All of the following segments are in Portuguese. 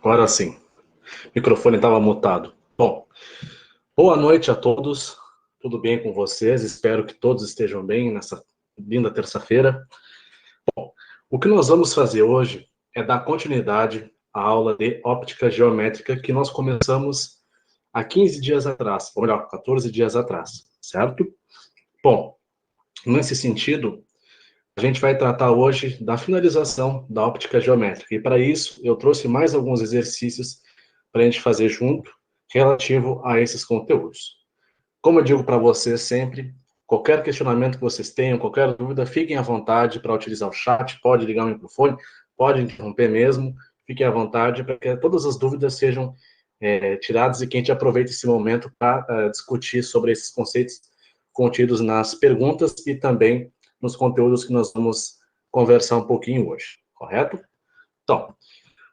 Agora sim, o microfone estava mutado. Bom, boa noite a todos, tudo bem com vocês? Espero que todos estejam bem nessa linda terça-feira. Bom, o que nós vamos fazer hoje é dar continuidade à aula de óptica geométrica que nós começamos há 15 dias atrás, ou melhor, 14 dias atrás, certo? Bom, nesse sentido, a gente vai tratar hoje da finalização da óptica geométrica. E para isso, eu trouxe mais alguns exercícios para a gente fazer junto, relativo a esses conteúdos. Como eu digo para vocês sempre, qualquer questionamento que vocês tenham, qualquer dúvida, fiquem à vontade para utilizar o chat, pode ligar o microfone, pode interromper mesmo, fiquem à vontade para que todas as dúvidas sejam tiradas e que a gente aproveite esse momento para discutir sobre esses conceitos contidos nas perguntas e também nos conteúdos que nós vamos conversar um pouquinho hoje, correto? Então,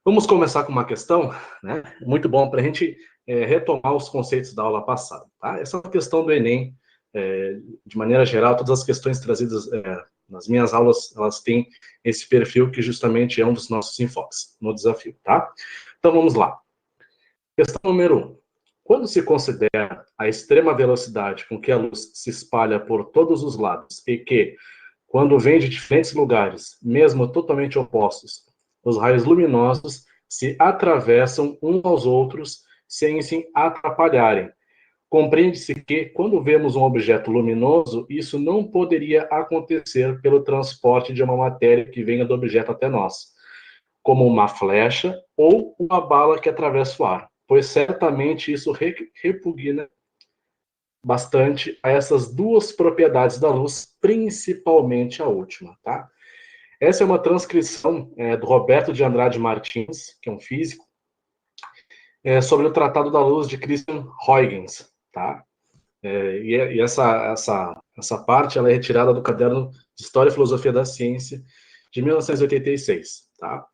vamos começar com uma questão, né, muito bom para a gente retomar os conceitos da aula passada, tá? Essa é uma questão do Enem, de maneira geral, todas as questões trazidas nas minhas aulas, elas têm esse perfil que justamente é um dos nossos enfoques no desafio, tá? Então, vamos lá. Questão número 1. Quando se considera a extrema velocidade com que a luz se espalha por todos os lados e que, quando vem de diferentes lugares, mesmo totalmente opostos, os raios luminosos se atravessam uns aos outros sem se atrapalharem. Compreende-se que, quando vemos um objeto luminoso, isso não poderia acontecer pelo transporte de uma matéria que venha do objeto até nós, como uma flecha ou uma bala que atravessa o ar, pois certamente isso repugna bastante a essas duas propriedades da luz, principalmente a última, tá? Essa é uma transcrição do Roberto de Andrade Martins, que é um físico, sobre o Tratado da Luz de Christian Huygens, tá? E essa parte ela é retirada do caderno de História e Filosofia da Ciência de 1986, tá?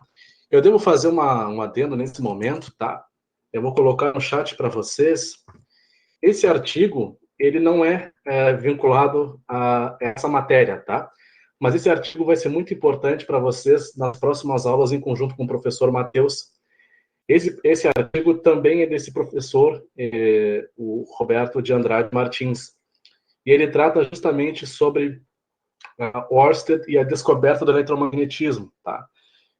Eu devo fazer um adendo nesse momento, tá? Eu vou colocar no chat para vocês. Esse artigo, ele não é vinculado a essa matéria, tá? Mas esse artigo vai ser muito importante para vocês nas próximas aulas, em conjunto com o professor Matheus. Esse artigo também é desse professor, o Roberto de Andrade Martins. E ele trata justamente sobre Ørsted e a descoberta do eletromagnetismo, tá?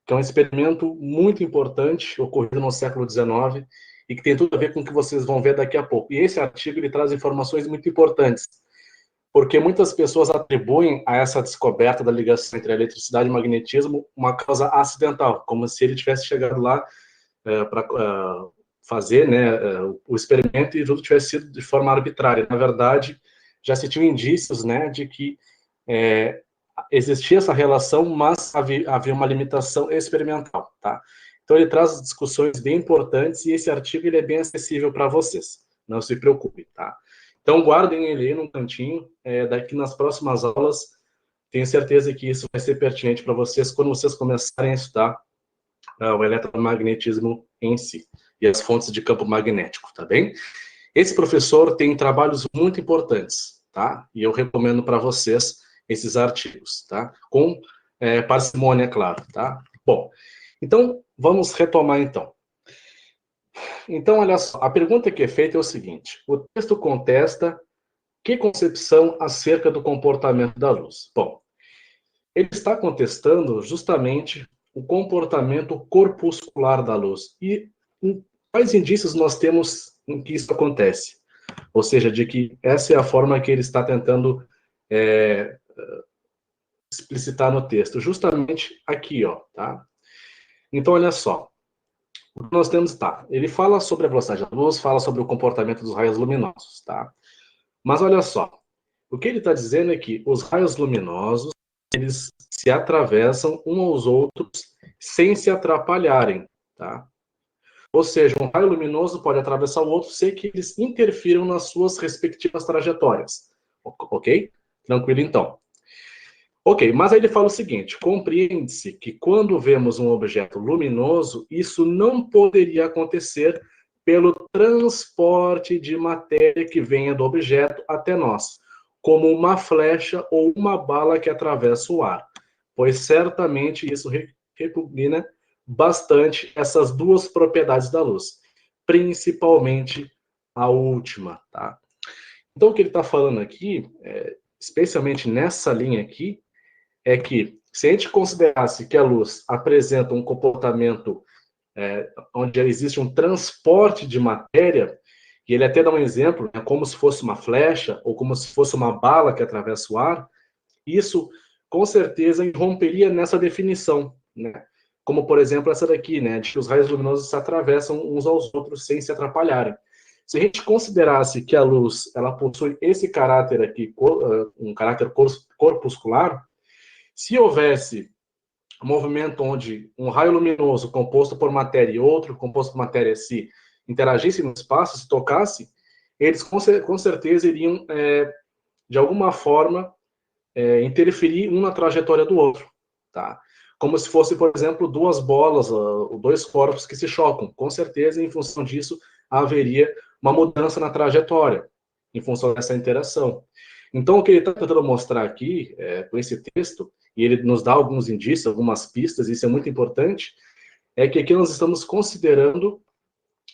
Que é um experimento muito importante, ocorrido no século XIX, e que tem tudo a ver com o que vocês vão ver daqui a pouco. E esse artigo ele traz informações muito importantes, porque muitas pessoas atribuem a essa descoberta da ligação entre a eletricidade e o magnetismo uma causa acidental, como se ele tivesse chegado lá para fazer, né, o experimento e tudo tivesse sido de forma arbitrária. Na verdade, já se tinham indícios, né, de que existia essa relação, mas havia uma limitação experimental, tá? Então ele traz discussões bem importantes e esse artigo ele é bem acessível para vocês, não se preocupe, tá? Então guardem ele aí num cantinho, daqui nas próximas aulas, tenho certeza que isso vai ser pertinente para vocês quando vocês começarem a estudar o eletromagnetismo em si e as fontes de campo magnético, tá bem? Esse professor tem trabalhos muito importantes, tá? E eu recomendo para vocês esses artigos, tá? Com parcimônia, claro, tá? Bom, então, vamos retomar, então. Então, olha só, a pergunta que é feita é o seguinte, o texto contesta que concepção acerca do comportamento da luz? Bom, ele está contestando justamente o comportamento corpuscular da luz. E quais indícios nós temos em que isso acontece? Ou seja, de que essa é a forma que ele está tentando explicitar no texto, justamente aqui, ó, tá? Então, olha só, o que nós temos, tá? Ele fala sobre a velocidade da luz, fala sobre o comportamento dos raios luminosos, tá? Mas olha só, o que ele está dizendo é que os raios luminosos, eles se atravessam uns aos outros sem se atrapalharem, tá? Ou seja, um raio luminoso pode atravessar o outro sem que eles interfiram nas suas respectivas trajetórias, ok? Tranquilo, então. Ok, mas aí ele fala o seguinte, compreende-se que quando vemos um objeto luminoso, isso não poderia acontecer pelo transporte de matéria que venha do objeto até nós, como uma flecha ou uma bala que atravessa o ar, pois certamente isso repugna bastante essas duas propriedades da luz, principalmente a última, tá? Então, o que ele está falando aqui, especialmente nessa linha aqui, é que se a gente considerasse que a luz apresenta um comportamento onde existe um transporte de matéria, e ele até dá um exemplo, como se fosse uma flecha ou como se fosse uma bala que atravessa o ar, isso com certeza irromperia nessa definição, né? Como, por exemplo, essa daqui, né, de que os raios luminosos se atravessam uns aos outros sem se atrapalharem. Se a gente considerasse que a luz ela possui esse caráter aqui, um caráter corpuscular, se houvesse um movimento onde um raio luminoso composto por matéria e outro composto por matéria se interagissem no espaço, se tocassem, eles com certeza iriam, de alguma forma, interferir um na trajetória do outro, tá? Como se fosse, por exemplo, duas bolas, dois corpos que se chocam. Com certeza, em função disso, haveria uma mudança na trajetória, em função dessa interação. Então, o que ele está tentando mostrar aqui, com esse texto, e ele nos dá alguns indícios, algumas pistas, isso é muito importante, é que aqui nós estamos considerando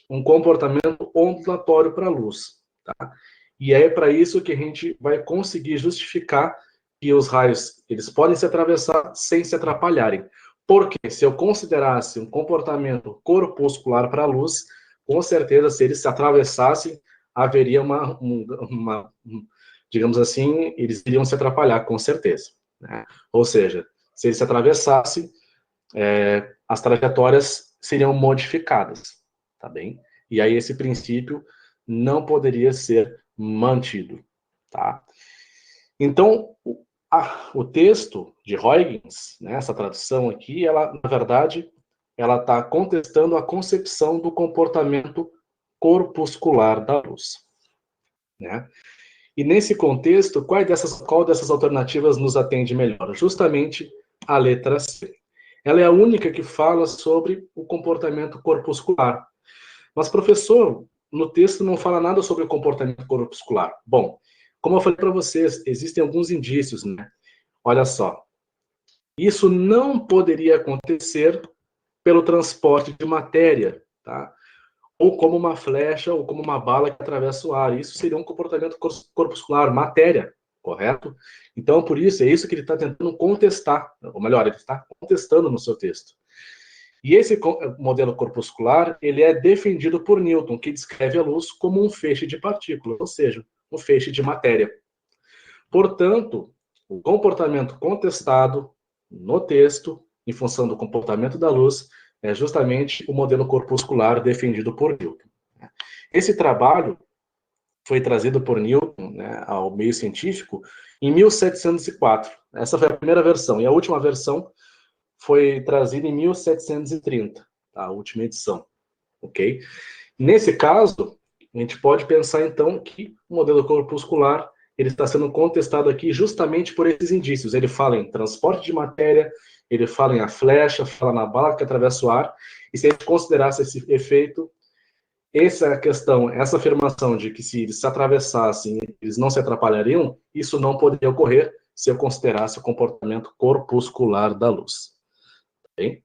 um comportamento ondulatório para a luz, tá? E é para isso que a gente vai conseguir justificar que os raios eles podem se atravessar sem se atrapalharem. Porque se eu considerasse um comportamento corpuscular para a luz, com certeza, se eles se atravessassem, haveria digamos assim, eles iriam se atrapalhar, com certeza, né? Ou seja, se eles se atravessassem, as trajetórias seriam modificadas, tá bem? E aí esse princípio não poderia ser mantido, tá? Então, o texto de Huygens, né, essa tradução aqui, ela, na verdade, ela está contestando a concepção do comportamento corpuscular da luz, né? E nesse contexto, qual dessas alternativas nos atende melhor? Justamente a letra C. Ela é a única que fala sobre o comportamento corpuscular. Mas, professor, no texto não fala nada sobre o comportamento corpuscular. Bom, como eu falei para vocês, existem alguns indícios, né? Olha só. Isso não poderia acontecer pelo transporte de matéria, tá? Ou como uma flecha, ou como uma bala que atravessa o ar. Isso seria um comportamento corpuscular, matéria, correto? Então, por isso, é isso que ele está tentando contestar, ou melhor, ele está contestando no seu texto. E esse modelo corpuscular, ele é defendido por Newton, que descreve a luz como um feixe de partículas, ou seja, um feixe de matéria. Portanto, o comportamento contestado no texto, em função do comportamento da luz, é justamente o modelo corpuscular defendido por Newton. Esse trabalho foi trazido por Newton, né, ao meio científico em 1704. Essa foi a primeira versão. E a última versão foi trazida em 1730, a última edição, ok? Nesse caso, a gente pode pensar, então, que o modelo corpuscular ele está sendo contestado aqui justamente por esses indícios. Ele fala em transporte de matéria, ele fala em a flecha, fala na bala que atravessa o ar, e se a gente considerasse esse efeito, essa questão, essa afirmação de que se eles se atravessassem, eles não se atrapalhariam, isso não poderia ocorrer se eu considerasse o comportamento corpuscular da luz. Bem?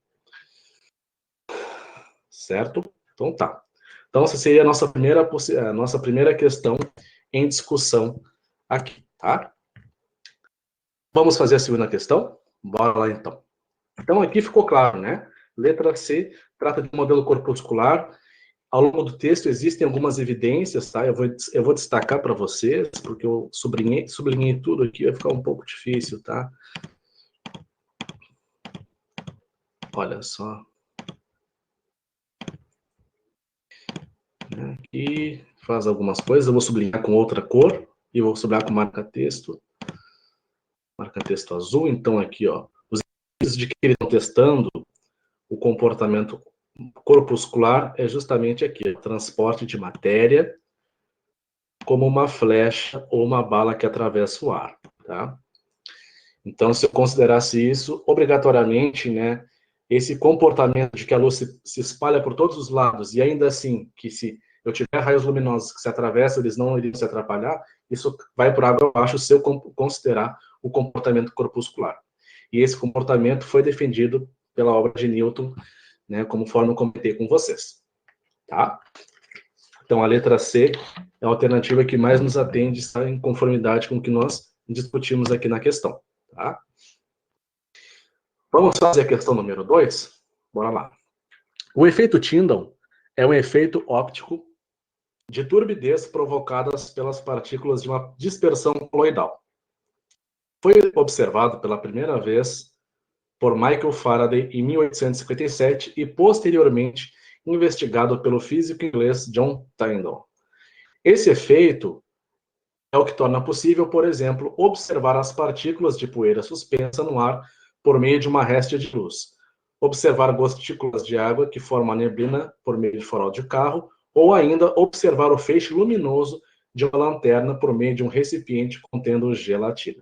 Certo? Então tá. Então essa seria a nossa primeira questão em discussão aqui, tá? Vamos fazer a segunda questão? Bora lá então. Então aqui ficou claro, né? Letra C trata de um modelo corpuscular. Ao longo do texto existem algumas evidências, tá? Eu vou destacar para vocês, porque eu sublinhei tudo aqui, vai ficar um pouco difícil, tá? Olha só. Aqui faz algumas coisas, eu vou sublinhar com outra cor e vou sublinhar com marca-texto azul. Então aqui, ó, os indícios de que eles estão testando o comportamento corpuscular é justamente aqui, transporte de matéria como uma flecha ou uma bala que atravessa o ar, tá? Então, se eu considerasse isso, obrigatoriamente, né, esse comportamento de que a luz se espalha por todos os lados e ainda assim, que se eu tiver raios luminosos que se atravessam, eles não iriam se atrapalhar, isso vai por água abaixo se eu considerar o comportamento corpuscular. E esse comportamento foi defendido pela obra de Newton né, conforme eu comentei com vocês. Tá? Então, a letra C é a alternativa que mais nos atende, está em conformidade com o que nós discutimos aqui na questão. Tá? Vamos fazer a questão número 2? Bora lá. O efeito Tyndall é um efeito óptico de turbidez provocadas pelas partículas de uma dispersão coloidal. Foi observado pela primeira vez por Michael Faraday em 1857 e posteriormente investigado pelo físico inglês John Tyndall. Esse efeito é o que torna possível, por exemplo, observar as partículas de poeira suspensa no ar por meio de uma réstia de luz, observar gotículas de água que formam a neblina por meio de farol de carro, ou ainda observar o feixe luminoso de uma lanterna por meio de um recipiente contendo gelatina.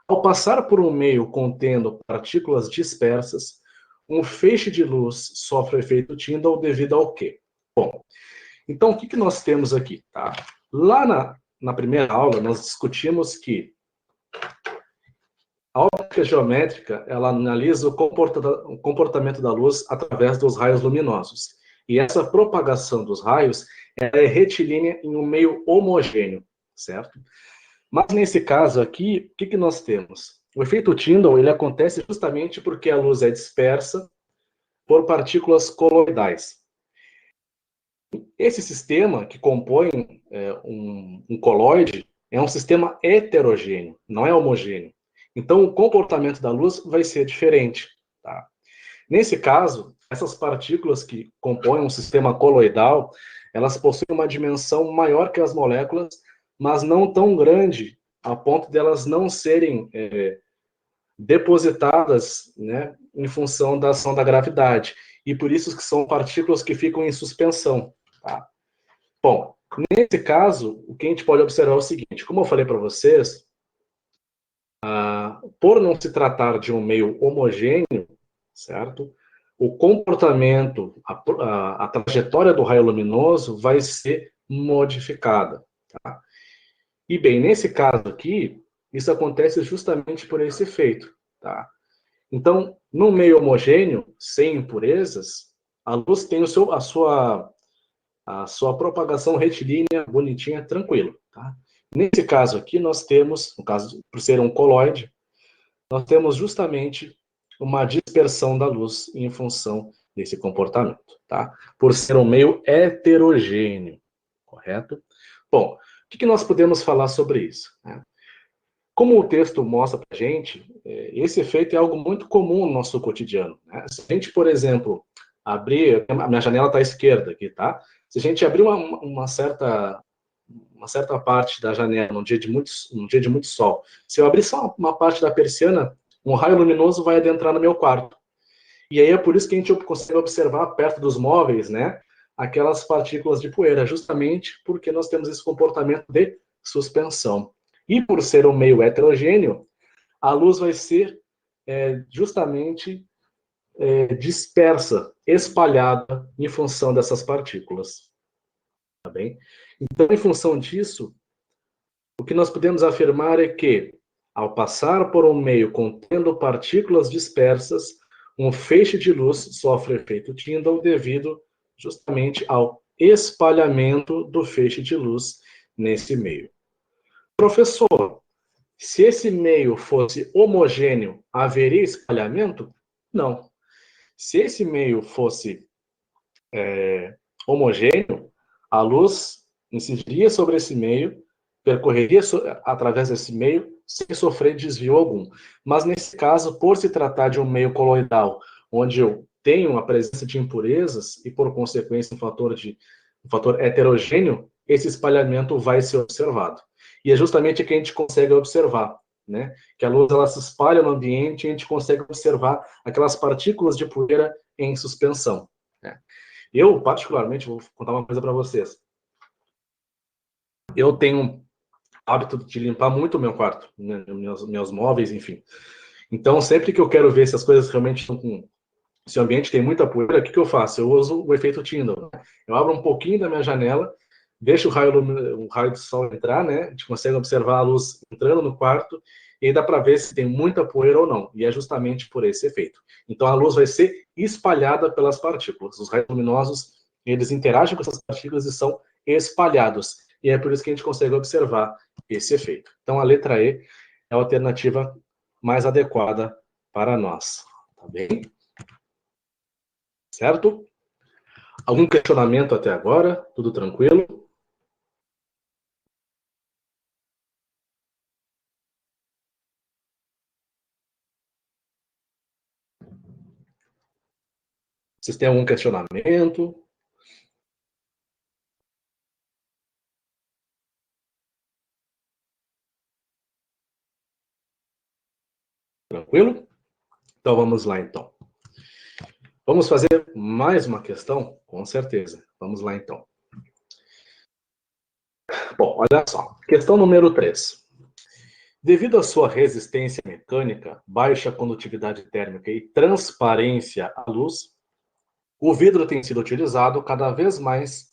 Ao passar por um meio contendo partículas dispersas, um feixe de luz sofre o efeito Tyndall devido ao quê? Bom, então o que nós temos aqui? Tá? Lá na primeira aula, nós discutimos que a óptica geométrica, ela analisa o comportamento da luz através dos raios luminosos. E essa propagação dos raios é retilínea em um meio homogêneo, certo? Mas nesse caso aqui, o que nós temos? O efeito Tyndall, ele acontece justamente porque a luz é dispersa por partículas coloidais. Esse sistema que compõe um coloide é um sistema heterogêneo, não é homogêneo. Então, o comportamento da luz vai ser diferente. Tá? Nesse caso, essas partículas que compõem um sistema coloidal, elas possuem uma dimensão maior que as moléculas, mas não tão grande a ponto de elas não serem depositadas, né, em função da ação da gravidade. E por isso que são partículas que ficam em suspensão. Tá? Bom, nesse caso, o que a gente pode observar é o seguinte, como eu falei para vocês, por não se tratar de um meio homogêneo, certo? O comportamento, a trajetória do raio luminoso vai ser modificada. Tá? E bem, nesse caso aqui, isso acontece justamente por esse efeito. Tá? Então, num meio homogêneo, sem impurezas, a luz tem a sua propagação retilínea, bonitinha, tranquilo. Tá? Nesse caso aqui, nós temos, no caso, por ser um coloide, nós temos justamente uma dispersão da luz em função desse comportamento, tá? Por ser um meio heterogêneo, correto? Bom, o que nós podemos falar sobre isso? Como o texto mostra para a gente, esse efeito é algo muito comum no nosso cotidiano. Né? Se a gente, por exemplo, abrir, a minha janela está à esquerda aqui, tá? Se a gente abrir uma certa parte da janela num dia de muito sol, se eu abrir só uma parte da persiana, um raio luminoso vai adentrar no meu quarto. E aí é por isso que a gente consegue observar perto dos móveis, né, aquelas partículas de poeira, justamente porque nós temos esse comportamento de suspensão. E por ser um meio heterogêneo, a luz vai ser justamente dispersa, espalhada em função dessas partículas. Tá bem? Então, em função disso, o que nós podemos afirmar é que, ao passar por um meio contendo partículas dispersas, um feixe de luz sofre efeito Tyndall devido justamente ao espalhamento do feixe de luz nesse meio. Professor, se esse meio fosse homogêneo, haveria espalhamento? Não. Se esse meio fosse homogêneo, a luz incidiria sobre esse meio, percorreria através desse meio sem sofrer desvio algum. Mas nesse caso, por se tratar de um meio coloidal, onde eu tenho a presença de impurezas e por consequência um fator heterogêneo, esse espalhamento vai ser observado. E é justamente o que a gente consegue observar, né? Que a luz ela se espalha no ambiente e a gente consegue observar aquelas partículas de poeira em suspensão. Né? Eu, particularmente, vou contar uma coisa para vocês. Eu tenho hábito de limpar muito o meu quarto, né? meus móveis, enfim. Então, sempre que eu quero ver se as coisas realmente estão com... Se o ambiente tem muita poeira, o que eu faço? Eu uso o efeito Tyndall. Eu abro um pouquinho da minha janela, deixo o raio do sol entrar, né? A gente consegue observar a luz entrando no quarto, e aí dá para ver se tem muita poeira ou não, e é justamente por esse efeito. Então a luz vai ser espalhada pelas partículas. Os raios luminosos, eles interagem com essas partículas e são espalhados, e é por isso que a gente consegue observar esse efeito. Então a letra E é a alternativa mais adequada para nós, tá bem? Certo? Algum questionamento até agora? Tudo tranquilo? Vocês têm algum questionamento? Tranquilo? Então vamos lá então. Vamos fazer mais uma questão? Com certeza. Vamos lá então. Bom, olha só. Questão número 3. Devido à sua resistência mecânica, baixa condutividade térmica e transparência à luz, o vidro tem sido utilizado cada vez mais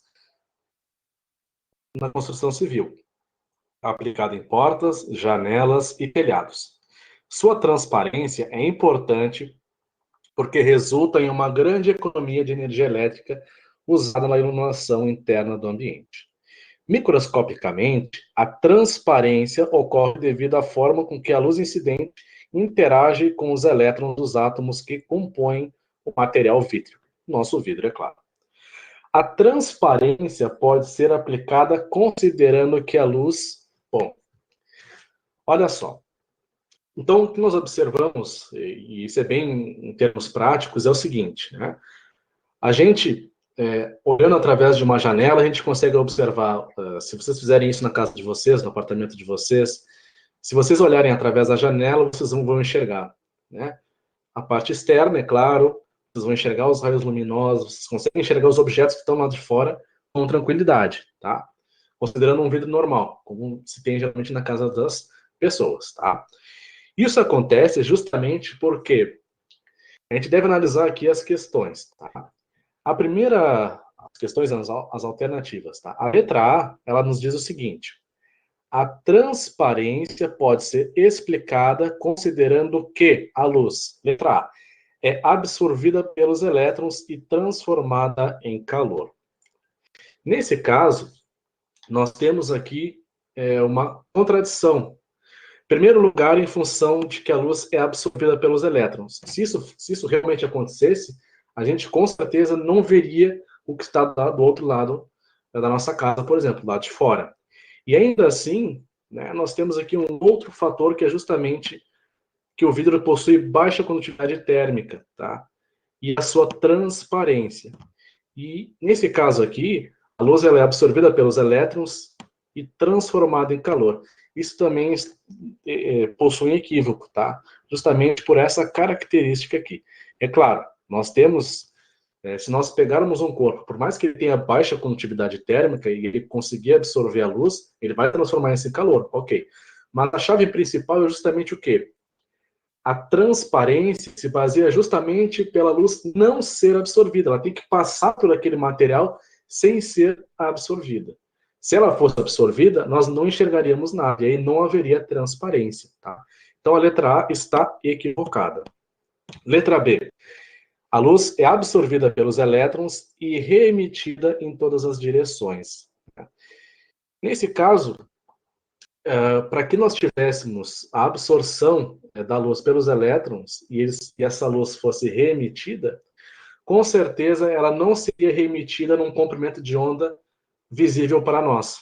na construção civil, aplicado em portas, janelas e telhados. Sua transparência é importante porque resulta em uma grande economia de energia elétrica usada na iluminação interna do ambiente. Microscopicamente, a transparência ocorre devido à forma com que a luz incidente interage com os elétrons dos átomos que compõem o material vítreo. Nosso vidro, é claro. A transparência pode ser aplicada considerando que a luz... Bom, olha só. Então, o que nós observamos, e isso é bem em termos práticos, é o seguinte, né? A gente, olhando através de uma janela, a gente consegue observar, se vocês fizerem isso na casa de vocês, no apartamento de vocês, se vocês olharem através da janela, vocês vão enxergar, né? A parte externa, é claro, vocês vão enxergar os raios luminosos, vocês conseguem enxergar os objetos que estão lá de fora com tranquilidade, tá? Considerando um vidro normal, como se tem geralmente na casa das pessoas, tá? Isso acontece justamente porque a gente deve analisar aqui as questões, tá? A primeira, as questões, as alternativas, tá? A letra A, ela nos diz o seguinte: a transparência pode ser explicada considerando que a luz, letra A, é absorvida pelos elétrons e transformada em calor. Nesse caso, nós temos aqui uma contradição. Em primeiro lugar, em função de que a luz é absorvida pelos elétrons. Se isso realmente acontecesse, a gente com certeza não veria o que está do outro lado da nossa casa, por exemplo, lá de fora. E ainda assim, né, nós temos aqui um outro fator que é justamente que o vidro possui baixa condutividade térmica, tá? E a sua transparência. E nesse caso aqui, a luz ela é absorvida pelos elétrons e transformada em calor. Isso também possui um equívoco, tá? Justamente por essa característica aqui. É claro, nós temos, se nós pegarmos um corpo, por mais que ele tenha baixa condutividade térmica e ele conseguir absorver a luz, ele vai transformar isso em calor, ok. Mas a chave principal é justamente o quê? A transparência se baseia justamente pela luz não ser absorvida. Ela tem que passar por aquele material sem ser absorvida. Se ela fosse absorvida, nós não enxergaríamos nada, e aí não haveria transparência. Tá? Então a letra A está equivocada. Letra B. A luz é absorvida pelos elétrons e reemitida em todas as direções. Nesse caso, para que nós tivéssemos a absorção da luz pelos elétrons e essa luz fosse reemitida, com certeza ela não seria reemitida num comprimento de onda visível para nós,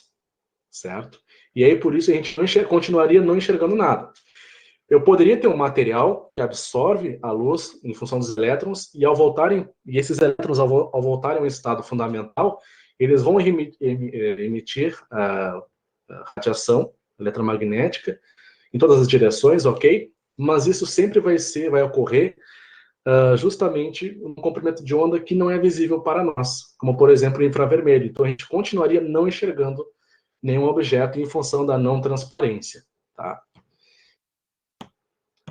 certo? E aí, por isso, a gente continuaria não enxergando nada. Eu poderia ter um material que absorve a luz em função dos elétrons e esses elétrons, ao voltarem ao estado fundamental, eles vão emitir radiação eletromagnética em todas as direções, ok? Mas isso sempre vai ocorrer justamente um comprimento de onda que não é visível para nós, como por exemplo o infravermelho. Então a gente continuaria não enxergando nenhum objeto em função da não transparência, tá?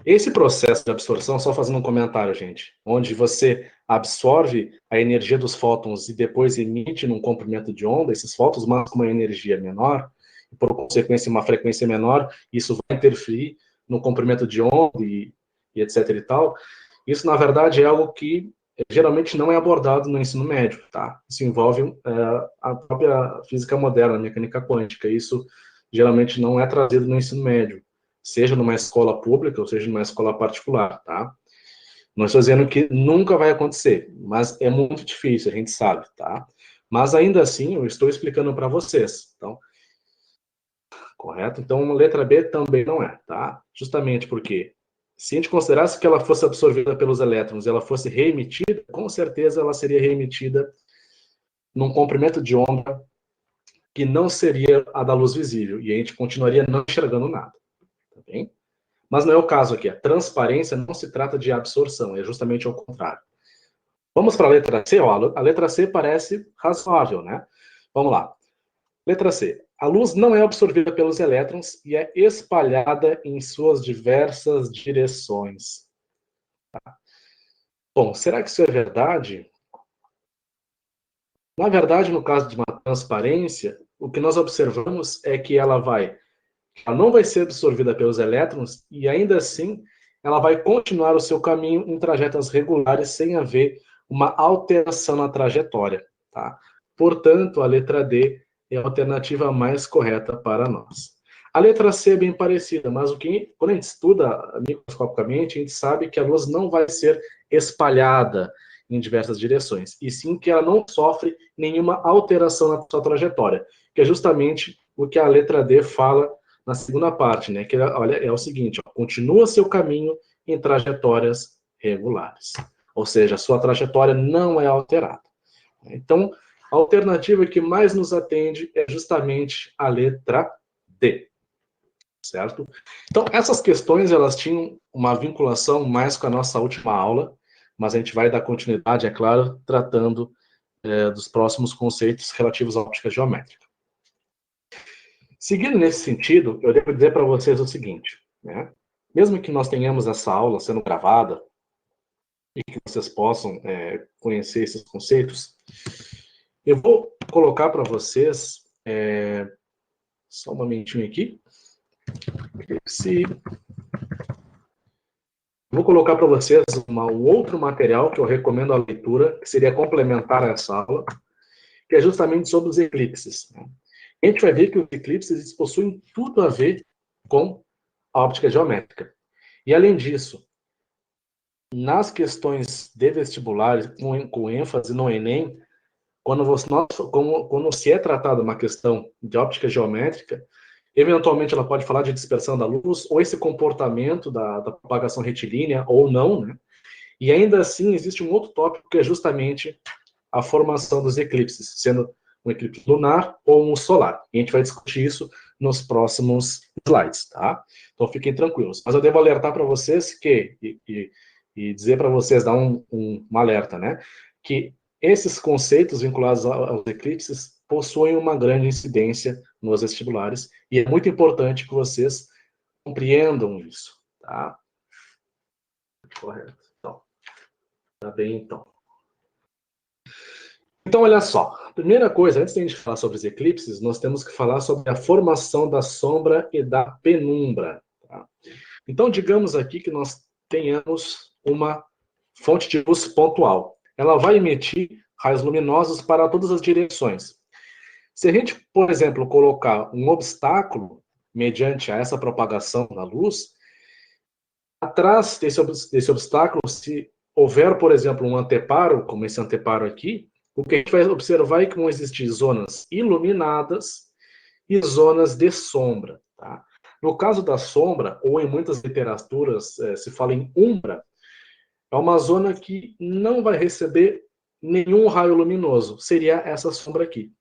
Esse processo de absorção, só fazendo um comentário, gente, onde você absorve a energia dos fótons e depois emite num comprimento de onda, esses fótons, mas com uma energia menor, e por consequência uma frequência menor, isso vai interferir no comprimento de onda e etc e tal, isso, na verdade, é algo que geralmente não é abordado no ensino médio, tá? Isso envolve a própria física moderna, a mecânica quântica. Isso geralmente não é trazido no ensino médio, seja numa escola pública ou seja numa escola particular, tá? Não estou dizendo que nunca vai acontecer, mas é muito difícil, a gente sabe, tá? Mas ainda assim, eu estou explicando para vocês, então, correto? Então, uma letra B também não é, tá? Justamente porque se a gente considerasse que ela fosse absorvida pelos elétrons e ela fosse reemitida, com certeza ela seria reemitida num comprimento de onda que não seria a da luz visível, e a gente continuaria não enxergando nada, tá bem? Mas não é o caso aqui. A transparência não se trata de absorção, é justamente ao contrário. Vamos para a letra C? Ó, a letra C parece razoável, né? Vamos lá. Letra C. A luz não é absorvida pelos elétrons e é espalhada em suas diversas direções. Bom, será que isso é verdade? Na verdade, no caso de uma transparência, o que nós observamos é que ela não vai ser absorvida pelos elétrons e ainda assim ela vai continuar o seu caminho em trajetórias regulares sem haver uma alteração na trajetória, tá? Portanto, a letra D é a alternativa mais correta para nós. A letra C é bem parecida, mas quando a gente estuda microscopicamente, a gente sabe que a luz não vai ser espalhada em diversas direções, e sim que ela não sofre nenhuma alteração na sua trajetória, que é justamente o que a letra D fala na segunda parte, né? Que olha, é o seguinte, ó, continua seu caminho em trajetórias regulares. Ou seja, a sua trajetória não é alterada. Então, a alternativa que mais nos atende é justamente a letra D, certo? Então, essas questões, elas tinham uma vinculação mais com a nossa última aula, mas a gente vai dar continuidade, é claro, tratando dos próximos conceitos relativos à óptica geométrica. Seguindo nesse sentido, eu devo dizer para vocês o seguinte, né? Mesmo que nós tenhamos essa aula sendo gravada e que vocês possam conhecer esses conceitos, eu vou colocar para vocês, só um momentinho aqui, vou colocar para vocês um outro material que eu recomendo a leitura, que seria complementar a essa aula, que é justamente sobre os eclipses. Né? A gente vai ver que os eclipses possuem tudo a ver com a óptica geométrica. E, além disso, nas questões de vestibulares, com ênfase no Enem, quando se é tratada uma questão de óptica geométrica, eventualmente ela pode falar de dispersão da luz, ou esse comportamento da propagação retilínea, ou não, né? E ainda assim, existe um outro tópico que é justamente a formação dos eclipses, sendo um eclipse lunar ou um solar. E a gente vai discutir isso nos próximos slides, tá? Então fiquem tranquilos. Mas eu devo alertar para vocês e dizer para vocês, dar um alerta, né? Que esses conceitos vinculados aos eclipses possuem uma grande incidência nos vestibulares e é muito importante que vocês compreendam isso, tá? Correto. Então, tá bem, então. Então, olha só. A primeira coisa, antes de a gente falar sobre os eclipses, nós temos que falar sobre a formação da sombra e da penumbra. Tá? Então, digamos aqui que nós tenhamos uma fonte de luz pontual. Ela vai emitir raios luminosos para todas as direções. Se a gente, por exemplo, colocar um obstáculo mediante a essa propagação da luz, atrás desse obstáculo, se houver, por exemplo, um anteparo, como esse anteparo aqui, o que a gente vai observar é que vão existir zonas iluminadas e zonas de sombra. Tá? No caso da sombra, ou em muitas literaturas se fala em umbra, é uma zona que não vai receber nenhum raio luminoso. Seria essa sombra aqui.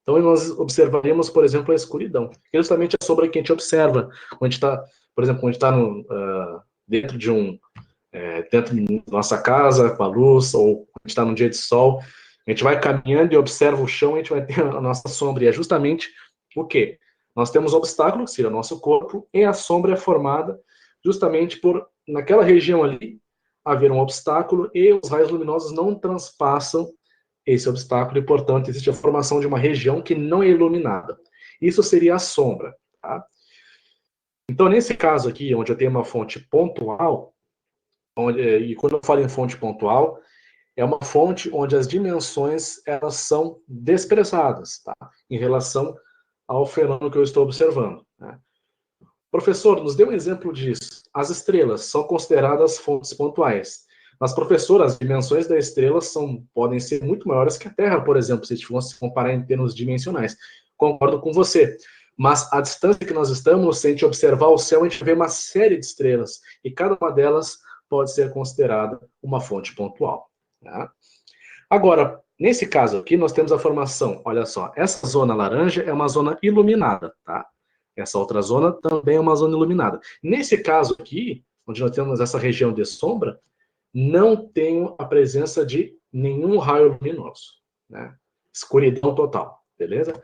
Então, nós observaríamos, por exemplo, a escuridão. Que é justamente a sombra que a gente observa. Quando a gente está, por exemplo, quando a gente está dentro de nossa casa, com a luz, ou quando a gente está num dia de sol, a gente vai caminhando e observa o chão, e a gente vai ter a nossa sombra. E é justamente o quê? Nós temos obstáculo, que seria o nosso corpo, e a sombra é formada justamente por, naquela região ali, haver um obstáculo e os raios luminosos não transpassam esse obstáculo e, portanto, existe a formação de uma região que não é iluminada. Isso seria a sombra. Tá? Então, nesse caso aqui, onde eu tenho uma fonte pontual, e quando eu falo em fonte pontual, é uma fonte onde as dimensões elas são desprezadas, tá? Em relação ao fenômeno que eu estou observando, né? Professor, nos dê um exemplo disso. As estrelas são consideradas fontes pontuais. Mas, professor, as dimensões da estrela podem ser muito maiores que a Terra, por exemplo, se a gente fosse comparar em termos dimensionais. Concordo com você. Mas a distância que nós estamos, se a gente observar o céu, a gente vê uma série de estrelas. E cada uma delas pode ser considerada uma fonte pontual. Tá? Agora, nesse caso aqui, nós temos a formação, olha só, essa zona laranja é uma zona iluminada, tá? Essa outra zona também é uma zona iluminada. Nesse caso aqui, onde nós temos essa região de sombra, não tenho a presença de nenhum raio luminoso, né? Escuridão total, beleza?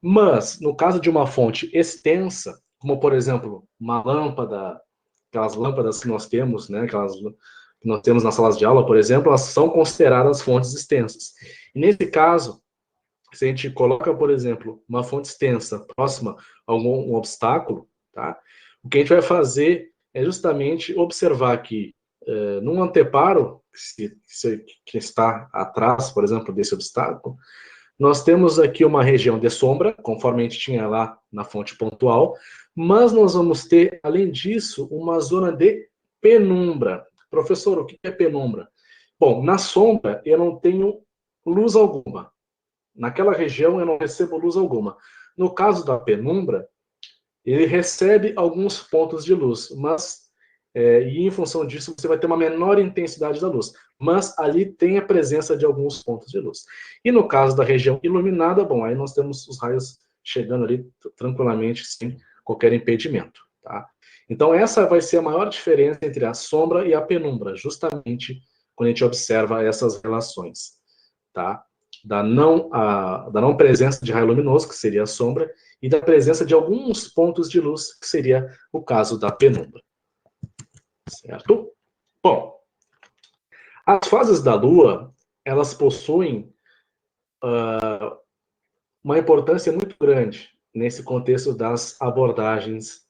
Mas, no caso de uma fonte extensa, como por exemplo, uma lâmpada, aquelas lâmpadas que nós temos, né? Aquelas que nós temos nas salas de aula, por exemplo, elas são consideradas fontes extensas. E nesse caso, se a gente coloca, por exemplo, uma fonte extensa próxima a algum obstáculo, tá? O que a gente vai fazer é justamente observar que num anteparo que está atrás, por exemplo, desse obstáculo, nós temos aqui uma região de sombra, conforme a gente tinha lá na fonte pontual, mas nós vamos ter, além disso, uma zona de penumbra. Professor, o que é penumbra? Bom, na sombra eu não tenho luz alguma. Naquela região eu não recebo luz alguma. No caso da penumbra, ele recebe alguns pontos de luz, mas e em função disso você vai ter uma menor intensidade da luz, mas ali tem a presença de alguns pontos de luz. E no caso da região iluminada, bom, aí nós temos os raios chegando ali tranquilamente, sem qualquer impedimento, tá? Então essa vai ser a maior diferença entre a sombra e a penumbra, justamente quando a gente observa essas relações, tá? Da não presença de raio luminoso, que seria a sombra, e da presença de alguns pontos de luz, que seria o caso da penumbra. Certo? Bom, as fases da Lua, elas possuem uma importância muito grande nesse contexto das abordagens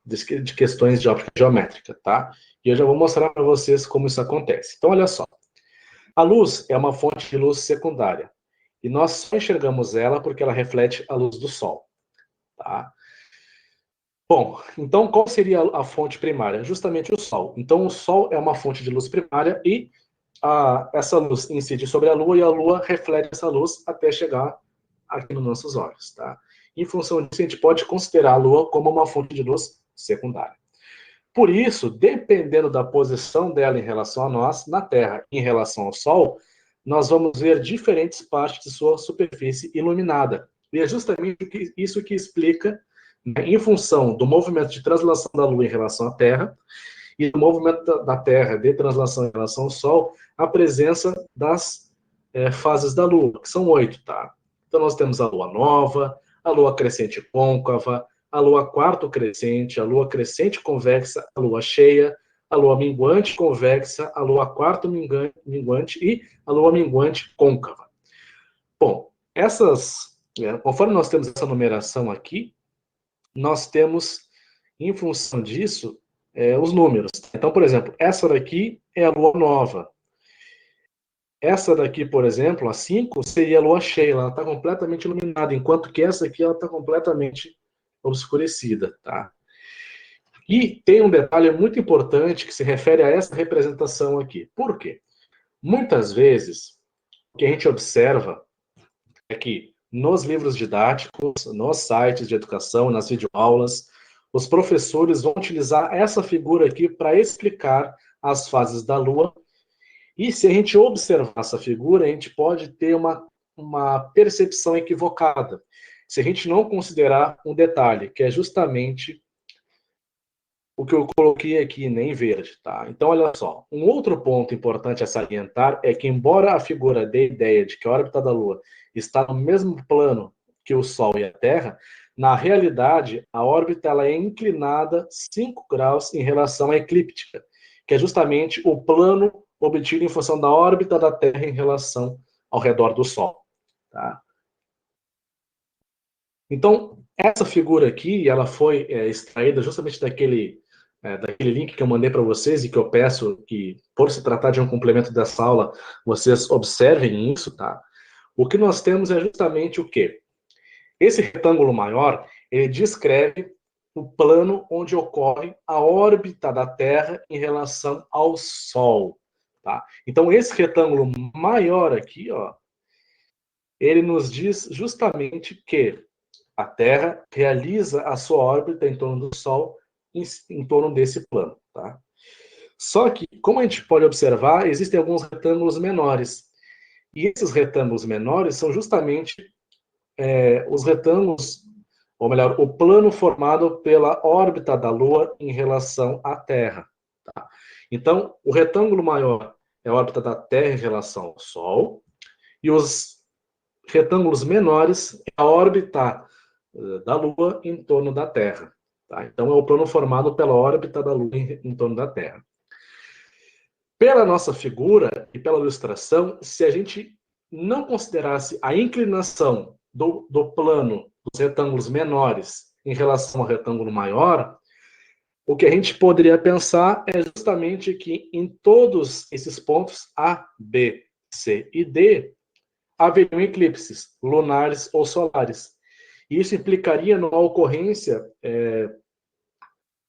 de questões de óptica geométrica, tá? E eu já vou mostrar para vocês como isso acontece. Então, olha só. A luz é uma fonte de luz secundária. E nós só enxergamos ela porque ela reflete a luz do Sol, tá? Bom, então qual seria a fonte primária? Justamente o Sol. Então o Sol é uma fonte de luz primária e essa luz incide sobre a Lua e a Lua reflete essa luz até chegar aqui nos nossos olhos, tá? Em função disso, a gente pode considerar a Lua como uma fonte de luz secundária. Por isso, dependendo da posição dela em relação a nós, na Terra, em relação ao Sol, nós vamos ver diferentes partes de sua superfície iluminada. E é justamente isso que explica, né, em função do movimento de translação da Lua em relação à Terra e do movimento da Terra de translação em relação ao Sol, a presença das fases da Lua, que são 8, tá? Então nós temos a Lua nova, a Lua crescente côncava, a Lua quarto crescente, a Lua crescente convexa, a Lua cheia, a Lua minguante convexa, a Lua quarto minguante e a Lua minguante côncava. Bom, conforme nós temos essa numeração aqui, nós temos, em função disso, os números. Então, por exemplo, essa daqui é a Lua nova. Essa daqui, por exemplo, a 5, seria a Lua cheia. Ela está completamente iluminada, enquanto que essa aqui ela está completamente obscurecida, tá? E tem um detalhe muito importante que se refere a essa representação aqui. Por quê? Muitas vezes, o que a gente observa é que nos livros didáticos, nos sites de educação, nas videoaulas, os professores vão utilizar essa figura aqui para explicar as fases da Lua. E se a gente observar essa figura, a gente pode ter uma percepção equivocada. Se a gente não considerar um detalhe, que é justamente o que eu coloquei aqui, né, em verde, tá? Então, olha só, um outro ponto importante a salientar é que, embora a figura dê a ideia de que a órbita da Lua está no mesmo plano que o Sol e a Terra, na realidade, a órbita ela é inclinada 5 graus em relação à eclíptica, que é justamente o plano obtido em função da órbita da Terra em relação ao redor do Sol, tá? Então, essa figura aqui, ela foi extraída justamente daquele link que eu mandei para vocês e que eu peço que, por se tratar de um complemento dessa aula, vocês observem isso, tá? O que nós temos é justamente o quê? Esse retângulo maior, ele descreve o plano onde ocorre a órbita da Terra em relação ao Sol, tá? Então, esse retângulo maior aqui, ó, ele nos diz justamente que a Terra realiza a sua órbita em torno do Sol, em torno desse plano, tá? Só que, como a gente pode observar, existem alguns retângulos menores. E esses retângulos menores são justamente os retângulos, ou melhor, o plano formado pela órbita da Lua em relação à Terra. Tá? Então, o retângulo maior é a órbita da Terra em relação ao Sol, e os retângulos menores é a órbita da Lua em torno da Terra. Tá? Então, é o plano formado pela órbita da Lua em torno da Terra. Pela nossa figura e pela ilustração, se a gente não considerasse a inclinação do plano dos retângulos menores em relação ao retângulo maior, o que a gente poderia pensar é justamente que em todos esses pontos A, B, C e D haveriam eclipses lunares ou solares. E isso implicaria numa ocorrência,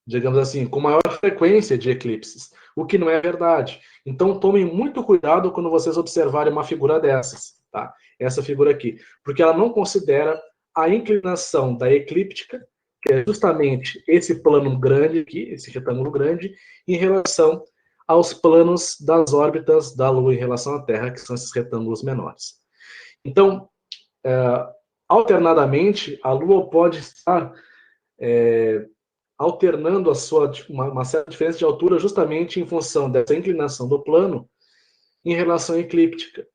digamos assim, com maior frequência de eclipses, o que não é verdade. Então, tomem muito cuidado quando vocês observarem uma figura dessas, tá? Essa figura aqui, porque ela não considera a inclinação da eclíptica, que é justamente esse plano grande aqui, esse retângulo grande, em relação aos planos das órbitas da Lua em relação à Terra, que são esses retângulos menores. Então, alternadamente, a Lua pode estar alternando uma certa diferença de altura justamente em função dessa inclinação do plano em relação à eclíptica.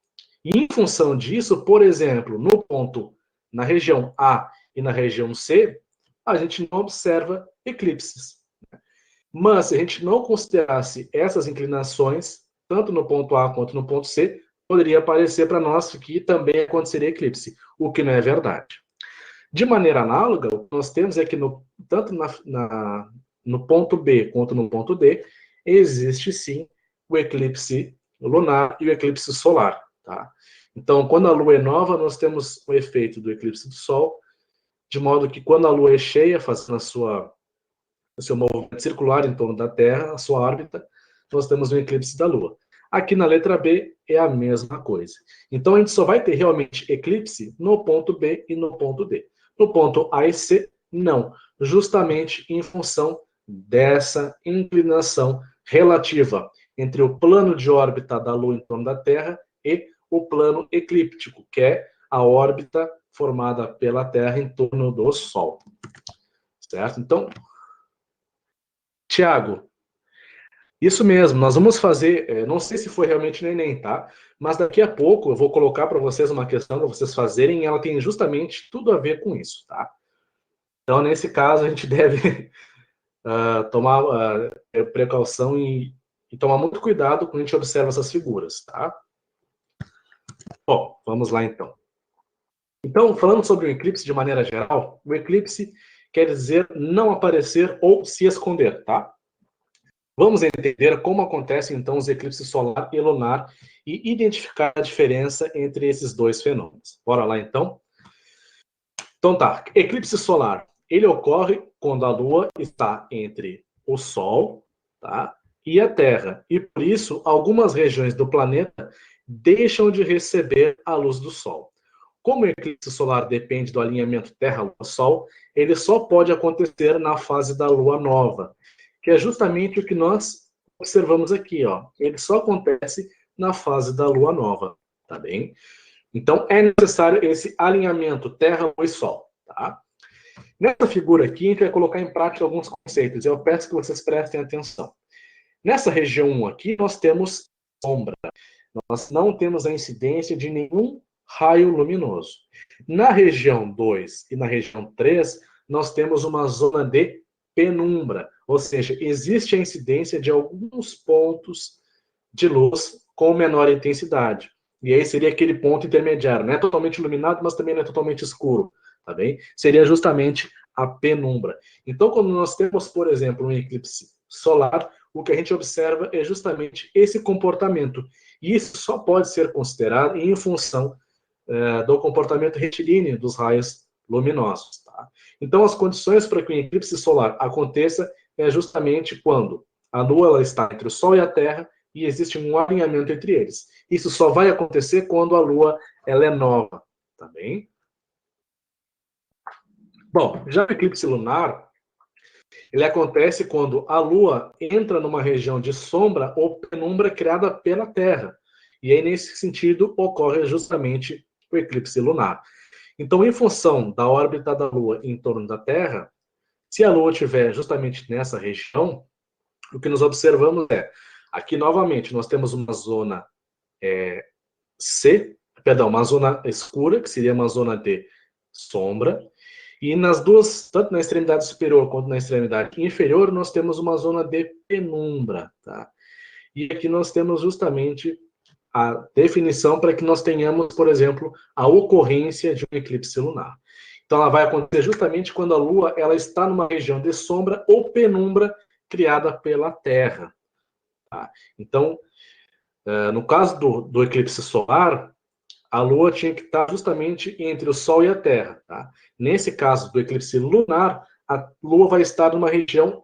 E em função disso, por exemplo, no ponto, na região A e na região C, a gente não observa eclipses. Mas se a gente não considerasse essas inclinações, tanto no ponto A quanto no ponto C, poderia parecer para nós que também aconteceria eclipse, o que não é verdade. De maneira análoga, o que nós temos é que tanto no ponto B quanto no ponto D, existe sim o eclipse lunar e o eclipse solar. Tá? Então, quando a Lua é nova, nós temos o efeito do eclipse do Sol, de modo que quando a Lua é cheia, fazendo o seu movimento circular em torno da Terra, a sua órbita, nós temos o eclipse da Lua. Aqui na letra B é a mesma coisa. Então, a gente só vai ter realmente eclipse no ponto B e no ponto D. No ponto A e C, não. Justamente em função dessa inclinação relativa entre o plano de órbita da Lua em torno da Terra e o plano eclíptico, que é a órbita formada pela Terra em torno do Sol. Certo? Então, Tiago, isso mesmo, nós vamos fazer, não sei se foi realmente no Enem, tá? Mas daqui a pouco eu vou colocar para vocês uma questão para vocês fazerem e ela tem justamente tudo a ver com isso, tá? Então, nesse caso, a gente deve tomar precaução e tomar muito cuidado quando a gente observa essas figuras, tá? Bom, vamos lá então. Então, falando sobre o eclipse de maneira geral, o eclipse quer dizer não aparecer ou se esconder, tá? Vamos entender como acontecem então os eclipses solar e lunar e identificar a diferença entre esses dois fenômenos. Bora lá então? Então tá, eclipse solar, ele ocorre quando a Lua está entre o Sol, tá, e a Terra, e por isso algumas regiões do planeta deixam de receber a luz do Sol. Como o eclipse solar depende do alinhamento Terra-Lua-Sol, ele só pode acontecer na fase da Lua nova, que é justamente o que nós observamos aqui, ó. Ele só acontece na fase da Lua nova, tá bem? Então, é necessário esse alinhamento Terra, Lua e Sol, tá? Nessa figura aqui, a gente vai colocar em prática alguns conceitos. Eu peço que vocês prestem atenção. Nessa região 1 aqui, nós temos sombra. Nós não temos a incidência de nenhum raio luminoso. Na região 2 e na região 3, nós temos uma zona de penumbra, ou seja, existe a incidência de alguns pontos de luz com menor intensidade. E aí seria aquele ponto intermediário, não é totalmente iluminado, mas também não é totalmente escuro. tá bem? Seria justamente a penumbra. Então, quando nós temos, por exemplo, um eclipse solar, o que a gente observa é justamente esse comportamento. E isso só pode ser considerado em função do comportamento retilíneo dos raios luminosos. Tá? Então, as condições para que o eclipse solar aconteça é justamente quando a Lua ela está entre o Sol e a Terra e existe um alinhamento entre eles. Isso só vai acontecer quando a Lua ela é nova, tá bem? Bom, já o eclipse lunar, ele acontece quando a Lua entra numa região de sombra ou penumbra criada pela Terra. E aí, nesse sentido, ocorre justamente o eclipse lunar. Então, em função da órbita da Lua em torno da Terra, se a Lua estiver justamente nessa região, o que nós observamos é, aqui novamente, nós temos uma zona uma zona escura, que seria uma zona de sombra, e nas duas, tanto na extremidade superior quanto na extremidade inferior, nós temos uma zona de penumbra, tá? E aqui nós temos justamente a definição para que nós tenhamos, por exemplo, a ocorrência de um eclipse lunar. Então, ela vai acontecer justamente quando a Lua ela está numa região de sombra ou penumbra criada pela Terra. Tá? Então, no caso do eclipse solar, a Lua tinha que estar justamente entre o Sol e a Terra. Tá? Nesse caso do eclipse lunar, a Lua vai estar numa região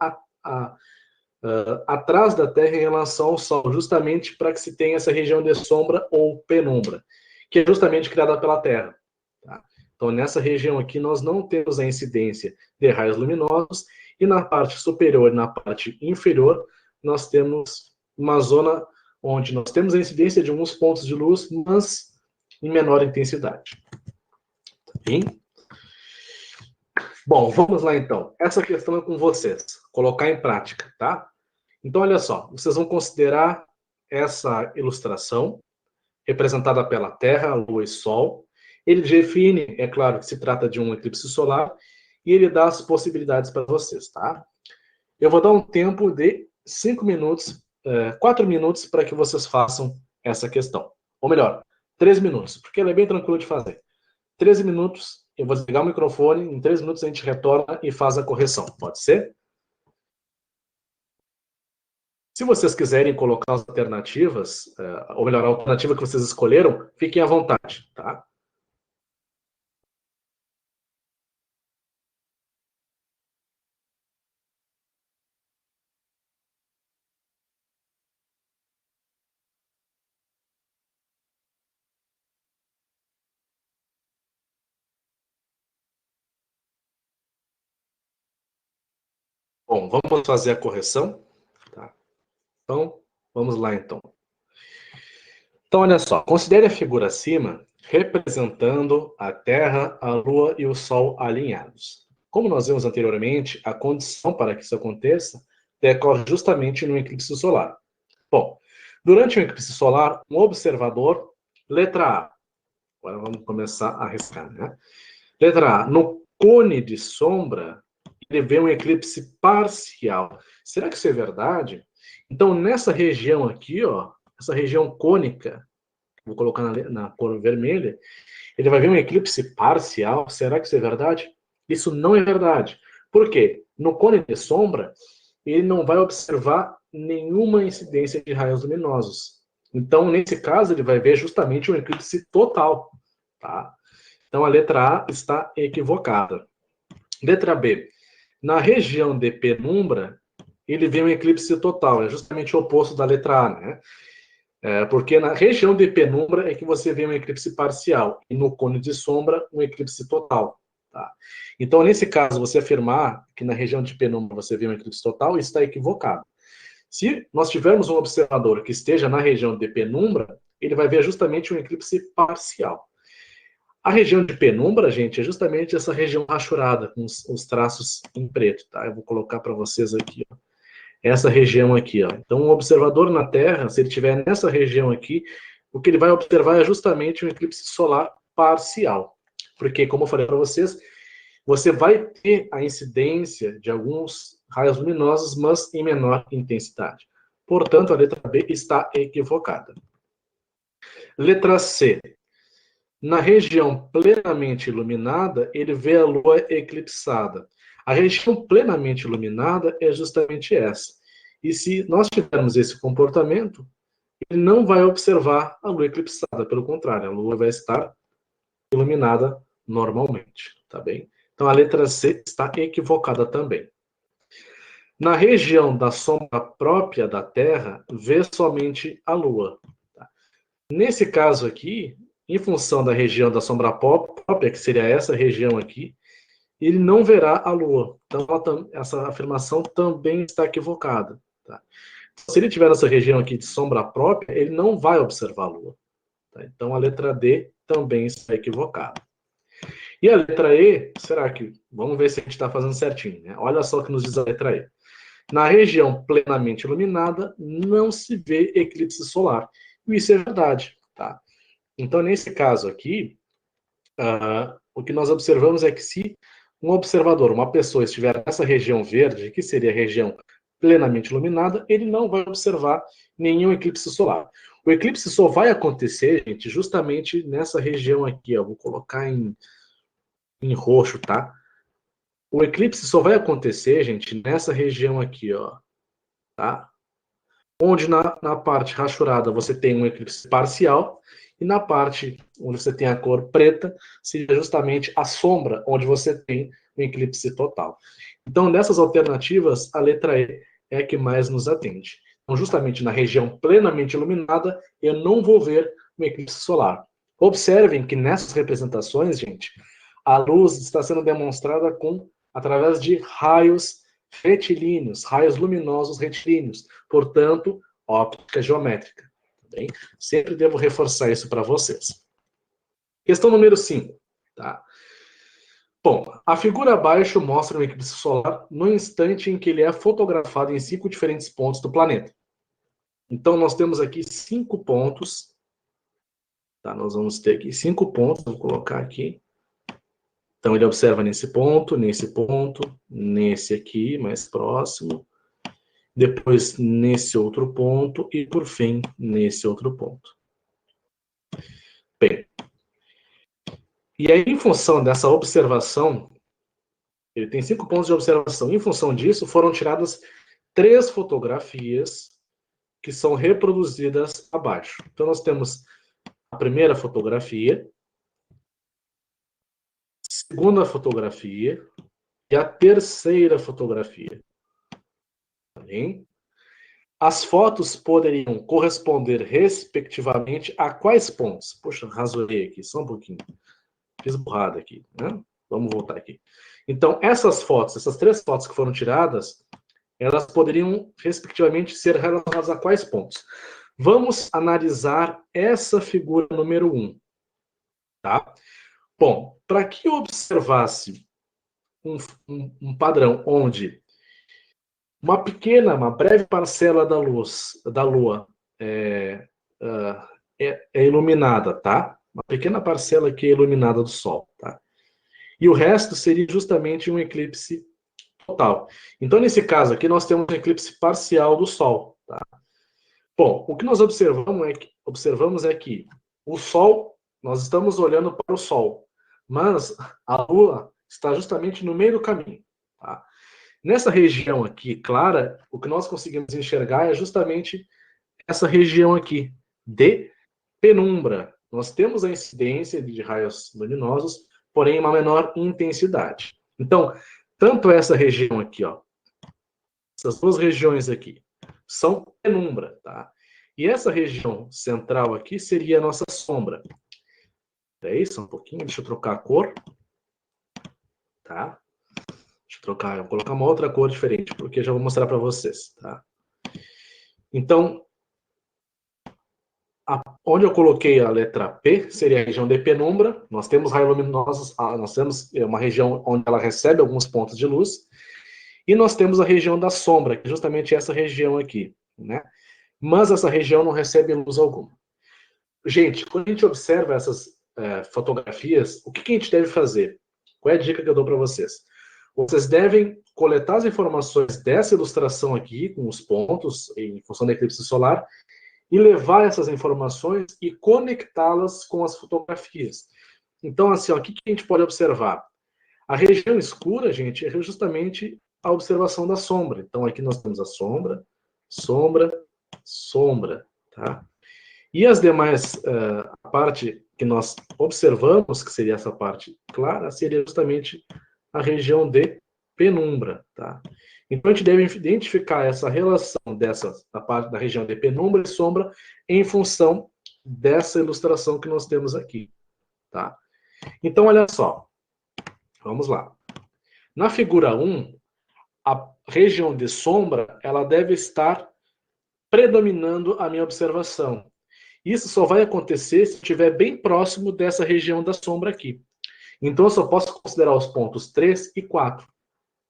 atrás da Terra em relação ao Sol, justamente para que se tenha essa região de sombra ou penumbra, que é justamente criada pela Terra. Tá? Então, nessa região aqui, nós não temos a incidência de raios luminosos, e na parte superior e na parte inferior, nós temos uma zona onde nós temos a incidência de alguns pontos de luz, mas em menor intensidade. Sim? Bom, vamos lá então. Essa questão é com vocês. Colocar em prática, tá? Então, olha só. Vocês vão considerar essa ilustração representada pela Terra, Lua e Sol. Ele define, é claro, que se trata de um eclipse solar e ele dá as possibilidades para vocês, tá? Eu vou dar um tempo de 5 minutos, 4 minutos para que vocês façam essa questão. Ou melhor, 3 minutos, porque ela é bem tranquila de fazer. 13 minutos, eu vou desligar o microfone, em 3 minutos a gente retorna e faz a correção. Pode ser? Se vocês quiserem colocar as alternativas, ou melhor, a alternativa que vocês escolheram, fiquem à vontade, tá? Bom, vamos fazer a correção, tá? Então, vamos lá então. Então, olha só, considere a figura acima representando a Terra, a Lua e o Sol alinhados. Como nós vimos anteriormente, a condição para que isso aconteça decorre justamente no eclipse solar. Bom, durante o eclipse solar, um observador, letra A, agora vamos começar a riscar, né? Letra A, no cone de sombra, ele vê um eclipse parcial. Será que isso é verdade? Então, nessa região aqui, ó, essa região cônica, vou colocar na cor vermelha, ele vai ver um eclipse parcial. Será que isso é verdade? Isso não é verdade. Por quê? No cone de sombra, ele não vai observar nenhuma incidência de raios luminosos. Então, nesse caso, ele vai ver justamente um eclipse total. Tá? Então, a letra A está equivocada. Letra B. Na região de penumbra, ele vê um eclipse total. É justamente o oposto da letra A, né? Porque na região de penumbra é que você vê um eclipse parcial. E no cone de sombra, um eclipse total. Tá? Então, nesse caso, você afirmar que na região de penumbra você vê um eclipse total, está equivocado. Se nós tivermos um observador que esteja na região de penumbra, ele vai ver justamente um eclipse parcial. A região de penumbra, gente, é justamente essa região rachurada, com os traços em preto, tá? Eu vou colocar para vocês aqui, ó. Essa região aqui, ó. Então, um observador na Terra, se ele estiver nessa região aqui, o que ele vai observar é justamente um eclipse solar parcial. Porque, como eu falei para vocês, você vai ter a incidência de alguns raios luminosos, mas em menor intensidade. Portanto, a letra B está equivocada. Letra C. Na região plenamente iluminada, ele vê a Lua eclipsada. A região plenamente iluminada é justamente essa. E se nós tivermos esse comportamento, ele não vai observar a Lua eclipsada, pelo contrário, a Lua vai estar iluminada normalmente, tá bem? Então a letra C está equivocada também. Na região da sombra própria da Terra, vê somente a Lua. Tá? Nesse caso aqui, em função da região da sombra própria, que seria essa região aqui, ele não verá a Lua. Então essa afirmação também está equivocada. Tá? Se ele tiver nessa região aqui de sombra própria, ele não vai observar a Lua. Tá? Então a letra D também está equivocada. E a letra E, será que... Vamos ver se a gente está fazendo certinho. Né? Olha só o que nos diz a letra E. Na região plenamente iluminada, não se vê eclipse solar. E isso é verdade. Tá? Então, nesse caso aqui, o que nós observamos é que se um observador, uma pessoa, estiver nessa região verde, que seria a região plenamente iluminada, ele não vai observar nenhum eclipse solar. O eclipse só vai acontecer, gente, justamente nessa região aqui. Ó, vou colocar em roxo, tá? O eclipse só vai acontecer, gente, nessa região aqui, ó, tá? Onde na parte rachurada você tem um eclipse parcial e na parte onde você tem a cor preta seria justamente a sombra, onde você tem um eclipse total. Então, dessas alternativas, a letra E é a que mais nos atende. Então, justamente na região plenamente iluminada, eu não vou ver um eclipse solar. Observem que nessas representações, gente, a luz está sendo demonstrada através de raios retilíneos, raios luminosos retilíneos, portanto, óptica geométrica. Tá bem? Sempre devo reforçar isso para vocês. Questão número 5. Tá? Bom, a figura abaixo mostra um eclipse solar no instante em que ele é fotografado em 5 diferentes pontos do planeta. Então, nós temos aqui 5 pontos. Tá? Nós vamos ter aqui 5 pontos, vou colocar aqui. Então, ele observa nesse ponto, nesse aqui, mais próximo, depois nesse outro ponto e, por fim, nesse outro ponto. Bem, e aí, em função dessa observação, ele tem 5 pontos de observação. Em função disso, foram tiradas 3 fotografias que são reproduzidas abaixo. Então, nós temos a primeira fotografia, a segunda fotografia e a terceira fotografia. Tá bem? As fotos poderiam corresponder, respectivamente, a quais pontos? Poxa, rasurei aqui, só um pouquinho. Fiz burrada aqui, né? Vamos voltar aqui. Então, essas 3 fotos que foram tiradas, elas poderiam, respectivamente, ser relacionadas a quais pontos? Vamos analisar essa figura número 1. Tá? Bom, para que eu observasse um padrão onde uma breve parcela da Lua é iluminada, tá? Uma pequena parcela que é iluminada do Sol, tá? E o resto seria justamente um eclipse total. Então, nesse caso aqui, nós temos um eclipse parcial do Sol, tá? Bom, o que nós observamos é que o Sol, nós estamos olhando para o Sol, mas a Lua está justamente no meio do caminho, tá? Nessa região aqui, clara, o que nós conseguimos enxergar é justamente essa região aqui, de penumbra. Nós temos a incidência de raios luminosos, porém uma menor intensidade. Então, tanto essa região aqui, ó, essas duas regiões aqui, são penumbra, tá? E essa região central aqui seria a nossa sombra. É isso, um pouquinho, deixa eu trocar a cor. Tá? Deixa eu trocar, eu vou colocar uma outra cor diferente, porque já vou mostrar para vocês, tá? Então, onde eu coloquei a letra P, seria a região de penumbra. Nós temos raios luminosos, nós temos uma região onde ela recebe alguns pontos de luz. E nós temos a região da sombra, que é justamente essa região aqui, né? Mas essa região não recebe luz alguma. Gente, quando a gente observa essas fotografias, o que a gente deve fazer? Qual é a dica que eu dou para vocês? Vocês devem coletar as informações dessa ilustração aqui, com os pontos, em função da eclipse solar, e levar essas informações e conectá-las com as fotografias. Então, assim, ó, o que a gente pode observar? A região escura, gente, é justamente a observação da sombra. Então, aqui nós temos a sombra, sombra, sombra, tá? E as demais, a parte que nós observamos, que seria essa parte clara, seria justamente a região de penumbra, tá? Então, a gente deve identificar essa relação da parte da região de penumbra e sombra em função dessa ilustração que nós temos aqui, tá? Então, olha só. Vamos lá. Na figura 1, a região de sombra, ela deve estar predominando a minha observação. Isso só vai acontecer se estiver bem próximo dessa região da sombra aqui. Então, eu só posso considerar os pontos 3 e 4.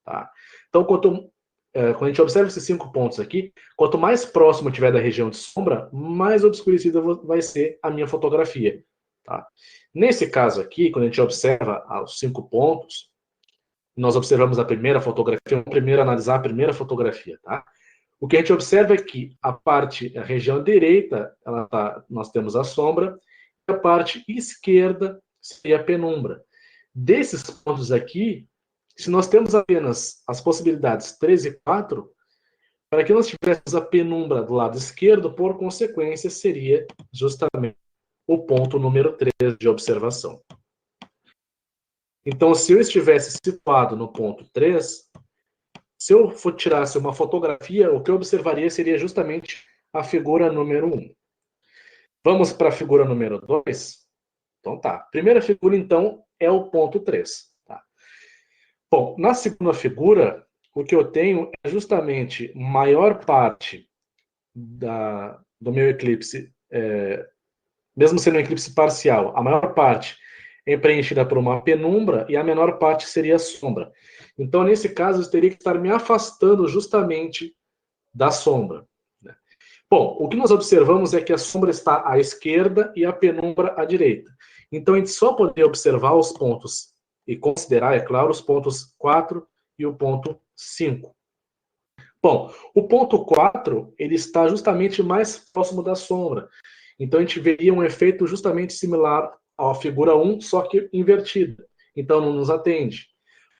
Tá? Então, quando a gente observa esses 5 pontos aqui, quanto mais próximo eu estiver da região de sombra, mais obscurecida vai ser a minha fotografia. Tá? Nesse caso aqui, quando a gente observa os 5 pontos, nós observamos a primeira fotografia, vamos primeiro analisar a primeira fotografia, tá? O que a gente observa é que a região direita, nós temos a sombra, e a parte esquerda seria a penumbra. Desses pontos aqui, se nós temos apenas as possibilidades 3 e 4, para que nós tivéssemos a penumbra do lado esquerdo, por consequência, seria justamente o ponto número 3 de observação. Então, se eu estivesse situado no ponto 3, se eu tirasse uma fotografia, o que eu observaria seria justamente a figura número 1. Vamos para a figura número 2? Então tá. Primeira figura, então, é o ponto 3. Tá? Bom, na segunda figura, o que eu tenho é justamente maior parte do meu eclipse, mesmo sendo um eclipse parcial, a maior parte é preenchida por uma penumbra e a menor parte seria a sombra. Então, nesse caso, eu teria que estar me afastando justamente da sombra. Bom, o que nós observamos é que a sombra está à esquerda e a penumbra à direita. Então, a gente só poderia observar os pontos e considerar, é claro, os pontos 4 e o ponto 5. Bom, o ponto 4, ele está justamente mais próximo da sombra. Então, a gente veria um efeito justamente similar à figura 1, só que invertida. Então, não nos atende.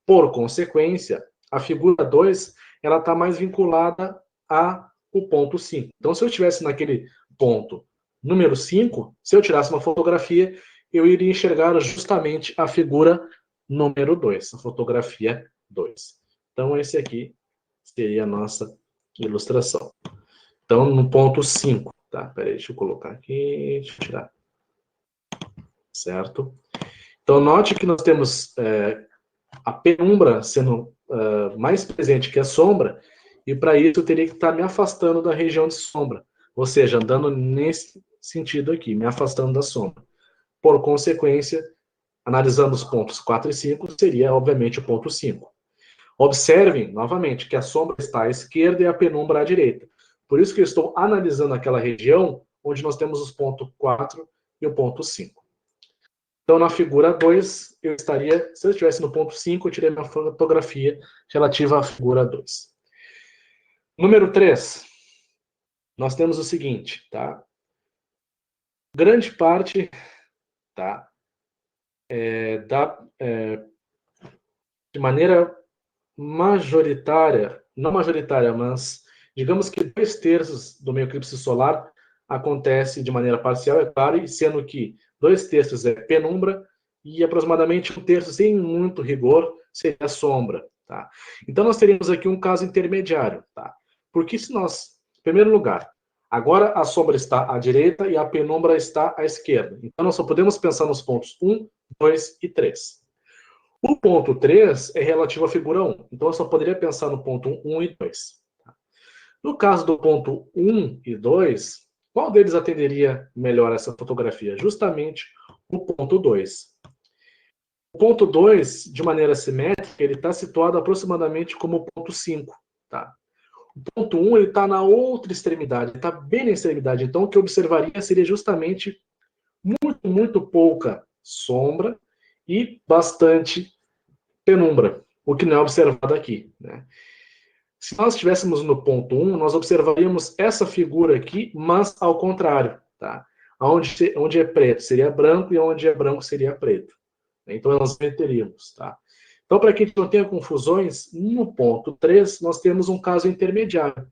Por consequência, a figura 2, ela está mais vinculada ao ponto 5. Então, se eu estivesse naquele ponto número 5, se eu tirasse uma fotografia, eu iria enxergar justamente a figura número 2, a fotografia 2. Então, esse aqui seria a nossa ilustração. Então, no ponto 5, tá? Peraí, deixa eu colocar aqui, deixa eu tirar. Certo? Então, note que nós temos a penumbra sendo mais presente que a sombra, e para isso eu teria que estar me afastando da região de sombra, ou seja, andando nesse sentido aqui, me afastando da sombra. Por consequência, analisando os pontos 4 e 5, seria, obviamente, o ponto 5. Observem, novamente, que a sombra está à esquerda e a penumbra à direita. Por isso que eu estou analisando aquela região onde nós temos os pontos 4 e o ponto 5. Então, na figura 2, eu estaria, se eu estivesse no ponto 5, eu tirei minha fotografia relativa à figura 2. Número 3, nós temos o seguinte, tá? Grande parte, tá? De maneira majoritária, não majoritária, mas digamos que 2/3 do meu eclipse solar acontece de maneira parcial, é claro, e sendo que 2/3 é penumbra e aproximadamente 1/3, sem muito rigor, seria a sombra. Tá? Então, nós teríamos aqui um caso intermediário. Tá? Porque se nós, em primeiro lugar, agora a sombra está à direita e a penumbra está à esquerda. Então, nós só podemos pensar nos pontos 1, 2 e 3. O ponto 3 é relativo à figura 1. Então, eu só poderia pensar no ponto 1 e 2. No caso do ponto 1 e 2, qual deles atenderia melhor essa fotografia? Justamente o ponto 2. O ponto 2, de maneira simétrica, ele está situado aproximadamente como o ponto 5. Tá? O ponto 1 está na outra extremidade, está bem na extremidade. Então, o que eu observaria seria justamente muito pouca sombra e bastante penumbra, o que não é observado aqui. Né? Se nós estivéssemos no ponto 1, nós observaríamos essa figura aqui, mas ao contrário, tá? Onde é preto seria branco e onde é branco seria preto. Então, nós inverteríamos, tá? Então, para que a gente não tenha confusões, no ponto 3, nós temos um caso intermediário.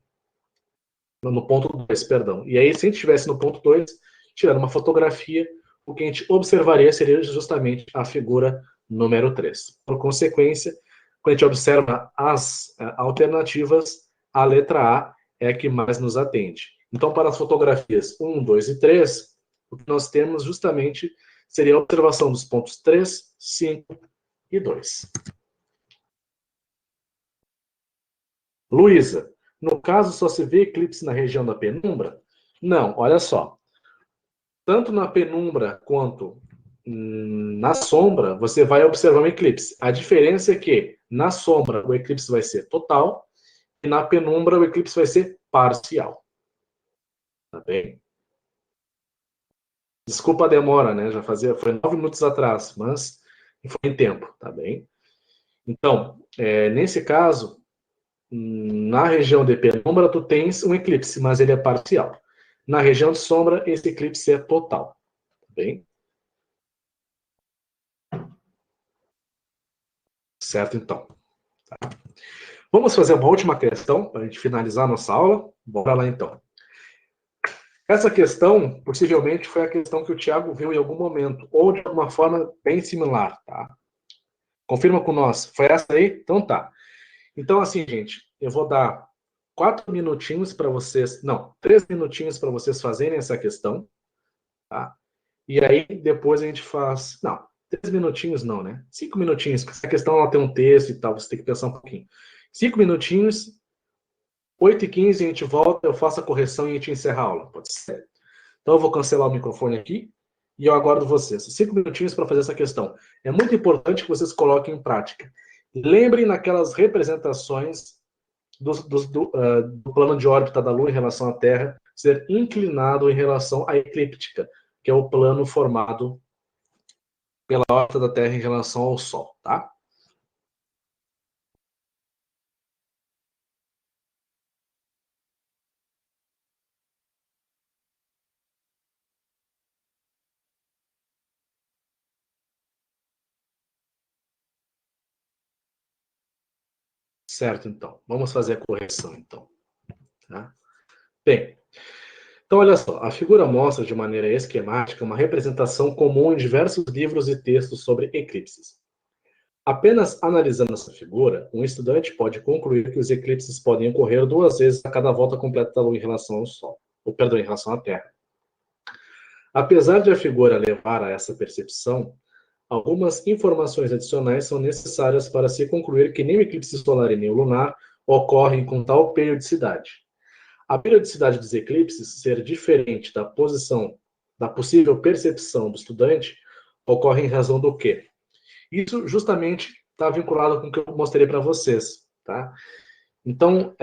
No ponto 2, perdão. E aí, se a gente estivesse no ponto 2, tirando uma fotografia, o que a gente observaria seria justamente a figura número 3. Por consequência, quando a gente observa as alternativas, a letra A é a que mais nos atende. Então, para as fotografias 1, 2 e 3, o que nós temos justamente seria a observação dos pontos 3, 5 e 2. Luísa, no caso só se vê eclipse na região da penumbra? Não, olha só. Tanto na penumbra quanto na sombra, você vai observar um eclipse. A diferença é que na sombra o eclipse vai ser total e na penumbra o eclipse vai ser parcial. Tá bem? Desculpa a demora, né? Foi 9 minutos atrás, mas foi em tempo, tá bem? Então, nesse caso, na região de penumbra, tu tens um eclipse, mas ele é parcial. Na região de sombra, esse eclipse é total. Tá bem? Certo, então. Tá. Vamos fazer uma última questão para a gente finalizar a nossa aula? Bora lá, então. Essa questão, possivelmente, foi a questão que o Tiago viu em algum momento, ou de alguma forma bem similar, tá? Confirma com nós. Foi essa aí? Então tá. Então, assim, gente, eu vou dar 4 minutinhos para vocês, não, 3 minutinhos para vocês fazerem essa questão, tá? E aí, depois a gente faz, não, 3 minutinhos não, né? 5 minutinhos, porque essa questão ela tem um texto e tal, você tem que pensar um pouquinho. 5 minutinhos, 8h15 a gente volta, eu faço a correção e a gente encerra a aula, pode ser? Então eu vou cancelar o microfone aqui e eu aguardo vocês. 5 minutinhos para fazer essa questão. É muito importante que vocês coloquem em prática. Lembrem naquelas representações do plano de órbita da Lua em relação à Terra ser inclinado em relação à eclíptica, que é o plano formado pela órbita da Terra em relação ao Sol, tá? Certo, então. Vamos fazer a correção, então. Tá? Bem, então olha só. A figura mostra de maneira esquemática uma representação comum em diversos livros e textos sobre eclipses. Apenas analisando essa figura, um estudante pode concluir que os eclipses podem ocorrer 2 vezes a cada volta completa da Lua em relação ao Sol, ou perdão, em relação à Terra. Apesar de a figura levar a essa percepção, algumas informações adicionais são necessárias para se concluir que nem o eclipse solar e nem o lunar ocorrem com tal periodicidade. A periodicidade dos eclipses ser diferente da posição da possível percepção do estudante ocorre em razão do quê? Isso justamente está vinculado com o que eu mostrei para vocês, tá? Então,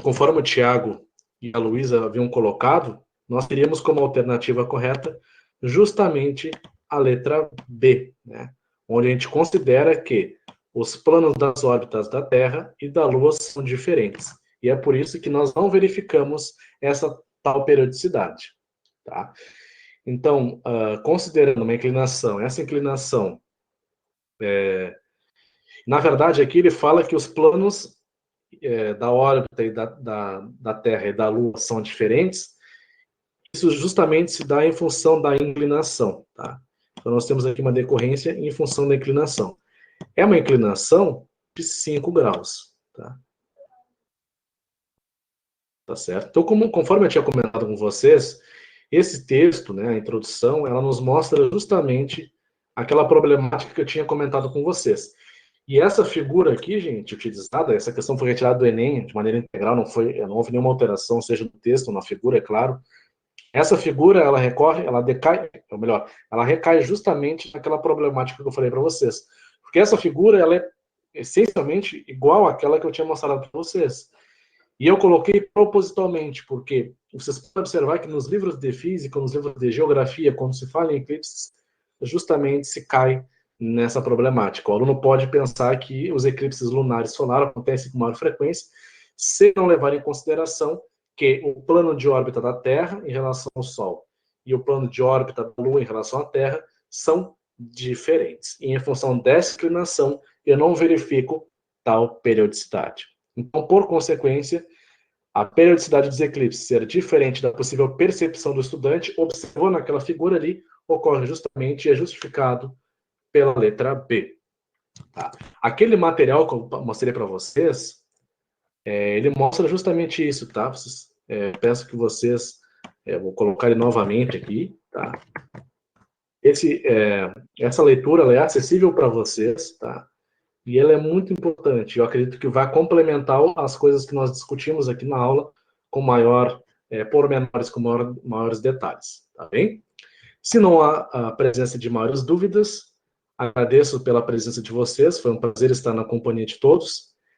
conforme o Tiago e a Luísa haviam colocado, nós teríamos como alternativa correta justamente a letra B, né? Onde a gente considera que os planos das órbitas da Terra e da Lua são diferentes. E é por isso que nós não verificamos essa tal periodicidade, tá? Então, considerando uma inclinação, essa inclinação, na verdade, aqui ele fala que os planos da órbita e da Terra e da Lua são diferentes. Isso justamente se dá em função da inclinação, tá? Então, nós temos aqui uma decorrência em função da inclinação. É uma inclinação de 5 graus, tá? Tá certo? Então, conforme eu tinha comentado com vocês, esse texto, né, a introdução, ela nos mostra justamente aquela problemática que eu tinha comentado com vocês. E essa figura aqui, gente, utilizada, essa questão foi retirada do Enem de maneira integral, não houve nenhuma alteração, seja no texto ou na figura, é claro. Essa figura, ela decai, ou melhor, ela recai justamente naquela problemática que eu falei para vocês. Porque essa figura, ela é essencialmente igual àquela que eu tinha mostrado para vocês. E eu coloquei propositalmente, porque vocês podem observar que nos livros de física, nos livros de geografia, quando se fala em eclipses, justamente se cai nessa problemática. O aluno pode pensar que os eclipses lunares solares acontecem com maior frequência, se não levar em consideração que o plano de órbita da Terra em relação ao Sol e o plano de órbita da Lua em relação à Terra são diferentes. E em função dessa inclinação, eu não verifico tal periodicidade. Então, por consequência, a periodicidade dos eclipses ser diferente da possível percepção do estudante, observou naquela figura ali, ocorre justamente e é justificado pela letra B. Tá? Aquele material que eu mostrei para vocês, ele mostra justamente isso, tá? Peço que vocês, vou colocar ele novamente aqui, tá? Essa leitura ela é acessível para vocês, tá? E ela é muito importante. Eu acredito que vai complementar as coisas que nós discutimos aqui na aula com maior pormenores, com maiores detalhes, tá bem? Se não há a presença de maiores dúvidas, agradeço pela presença de vocês, foi um prazer estar na companhia de todos.